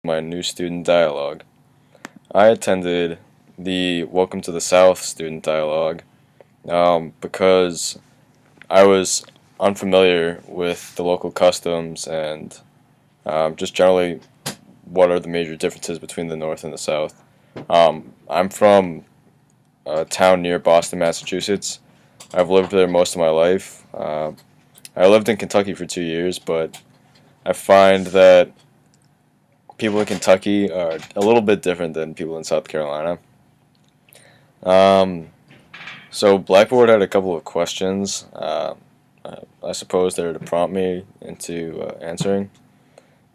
my new student dialogue. I attended the Welcome to the South student dialogue because I was unfamiliar with the local customs and just generally what are the major differences between the North and the South. I'm from a town near Boston, Massachusetts. I've lived there most of my life. I lived in Kentucky for 2 years, but I find that people in Kentucky are a little bit different than people in South Carolina. Um, so Blackboard had a couple of questions. I suppose they're to prompt me into answering.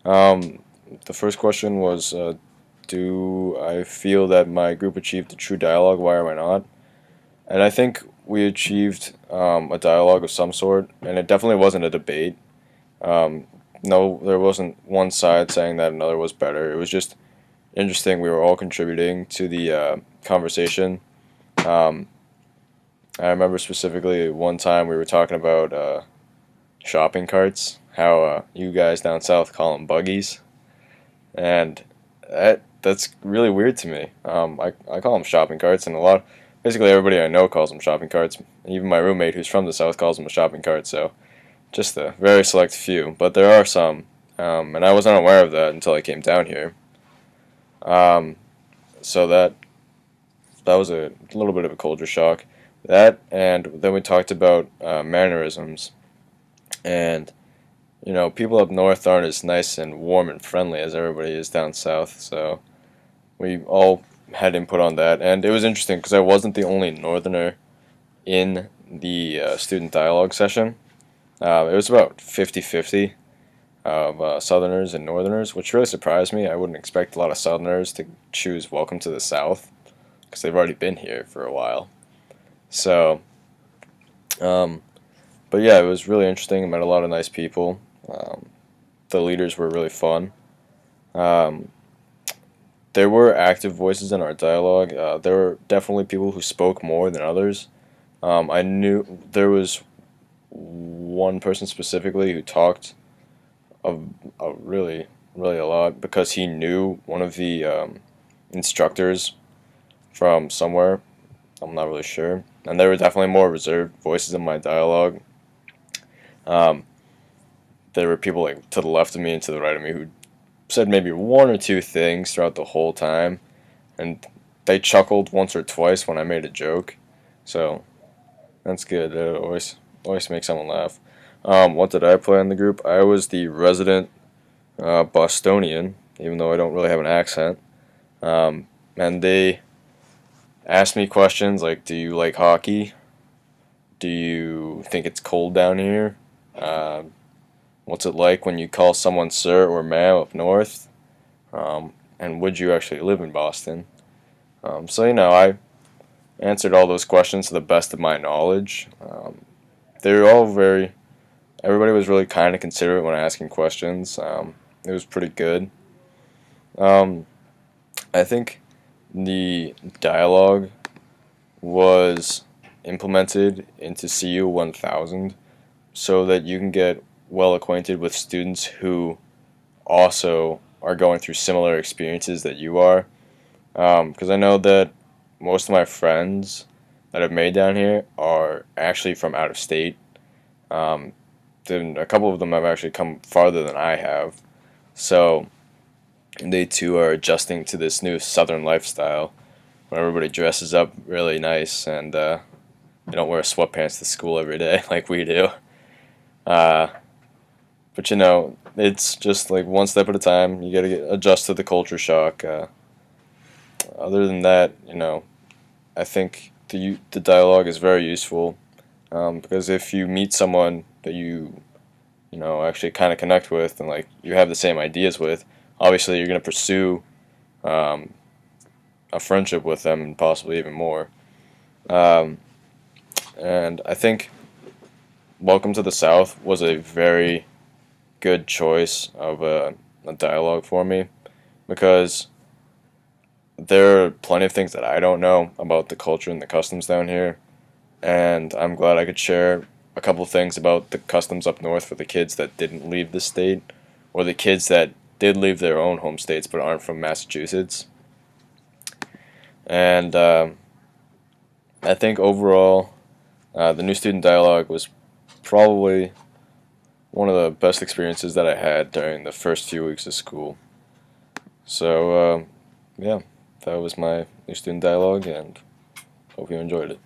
Um, the first question was, do I feel that my group achieved a true dialogue? Why am I not? And I think we achieved a dialogue of some sort, and it definitely wasn't a debate. Um, no, there wasn't one side saying that another was better. It was just interesting. We were all contributing to the conversation. Um, I remember specifically one time we were talking about shopping carts, how you guys down south call them buggies, and that's really weird to me. I call them shopping carts, and basically everybody I know calls them shopping carts. Even my roommate, who's from the south, calls them a shopping cart. So just a very select few, but there are some, and I was unaware of that until I came down here. Um, so that was a little bit of a culture shock. That, and then we talked about mannerisms, and people up north aren't as nice and warm and friendly as everybody is down south. So we all had input on that, and it was interesting because I wasn't the only northerner in the student dialogue session. It was about 50-50 of southerners and northerners, which really surprised me. I wouldn't expect a lot of southerners to choose Welcome to the South because they've already been here for a while. So, um, but yeah, it was really interesting. I met a lot of nice people. The leaders were really fun. Um, there were active voices in our dialogue. There were definitely people who spoke more than others. I knew there was one person specifically who talked really, really a lot because he knew one of the instructors from somewhere. I'm not really sure. And there were definitely more reserved voices in my dialogue. Um, there were people like to the left of me and to the right of me who said maybe one or two things throughout the whole time, and they chuckled once or twice when I made a joke. So that's good. It always makes someone laugh. What did I play in the group? I was the resident Bostonian, even though I don't really have an accent. And they asked me questions like, "Do you like hockey? Do you think it's cold down here? What's it like when you call someone sir or ma'am up north? And would you actually live in Boston?" So I answered all those questions to the best of my knowledge. They were all very. Everybody was really kind and considerate when asking questions. It was pretty good. Um, I think the dialogue was implemented into CU 1000 so that you can get well acquainted with students who also are going through similar experiences that you are. Because I know that most of my friends that I've made down here are actually from out of state. Um, then a couple of them have actually come farther than I have. So they too are adjusting to this new southern lifestyle where everybody dresses up really nice and they don't wear sweatpants to school every day like we do. Uh, but it's just like one step at a time. You gotta adjust to the culture shock. Other than that, I think the dialogue is very useful because if you meet someone that you actually kind of connect with and like you have the same ideas with, obviously you're gonna pursue um, a friendship with them and possibly even more. Um, and I think Welcome to the South was a very good choice of a dialogue for me because there are plenty of things that I don't know about the culture and the customs down here, and I'm glad I could share a couple of things about the customs up north for the kids that didn't leave the state, or the kids that did leave their own home states but aren't from Massachusetts. And I think overall, the new student dialogue was probably one of the best experiences that I had during the first few weeks of school. So, yeah, that was my new student dialogue, and hope you enjoyed it.